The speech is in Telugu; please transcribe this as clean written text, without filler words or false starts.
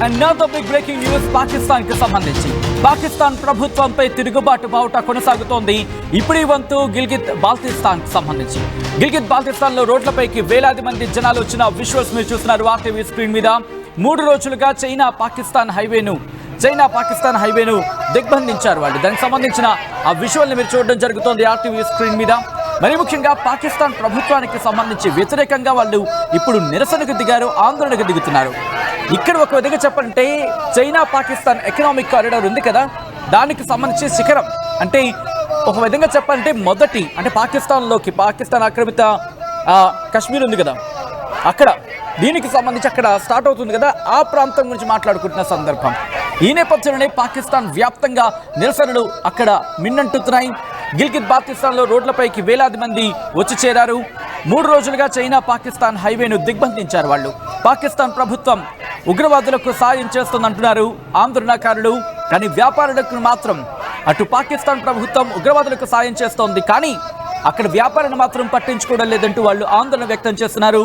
Another big breaking news Pakistan కి సంబంధించి పాకిస్తాన్ ప్రభుత్వంపై తిరుగుబాటు బావుట కొనసాగుతోంది. ఇప్పుడీ వంతు గిల్గిత్ బాల్టిస్తాన్ కి సంబంధించి గిల్గిత్ బాల్టిస్తాన్ లో రోడ్లపైకి వేలాది మంది జనాలు వచ్చిన విజువల్స్ మీరు చూస్తున్నారు ఆర్టీవీ స్క్రీన్ మీద. 3 రోజులుగా చైనా పాకిస్తాన్ హైవేను దిగ్బంధించారు వాళ్ళు. దానికి సంబంధించిన ఆ విజువల్ని మీరు చూడడం జరుగుతోంది ఆర్టీవీ స్క్రీన్ మీద. మరి ముఖ్యంగా పాకిస్తాన్ ప్రభుత్వానికి సంబంధించి వ్యతిరేకంగా వాళ్ళు ఇప్పుడు నిరసనకు దిగారు, ఆందోళనకు దిగుతున్నారు. ఇక్కడ ఒక విధంగా చెప్పాలంటే చైనా పాకిస్తాన్ ఎకనామిక్ కారిడార్ ఉంది కదా, దానికి సంబంధించి శిఖరం అంటే ఒక విధంగా చెప్పాలంటే మొదటి అంటే పాకిస్తాన్ ఆక్రమిత కశ్మీర్ ఉంది కదా, అక్కడ దీనికి సంబంధించి అక్కడ స్టార్ట్ అవుతుంది కదా, ఆ ప్రాంతం గురించి మాట్లాడుకుంటున్న సందర్భం. ఈ నేపథ్యంలోనే పాకిస్తాన్ వ్యాప్తంగా నిరసనలు అక్కడ మిన్నంటుతున్నాయి. గిల్గిత్ బాల్టిస్తాన్లో రోడ్లపైకి వేలాది మంది వచ్చి చేరారు. 3 రోజులుగా చైనా పాకిస్తాన్ హైవేను దిగ్బంధించారు వాళ్ళు. పాకిస్తాన్ ప్రభుత్వం ఉగ్రవాదులకు సాయం చేస్తుందంటున్నారు ఆందోళనకారులు. కానీ వ్యాపారులకు మాత్రం అటు పాకిస్తాన్ ప్రభుత్వం ఉగ్రవాదులకు సాయం చేస్తోంది, కానీ అక్కడ వ్యాపారాన్ని మాత్రం పట్టించుకోవడం లేదంటూ వాళ్ళు ఆందోళన వ్యక్తం చేస్తున్నారు.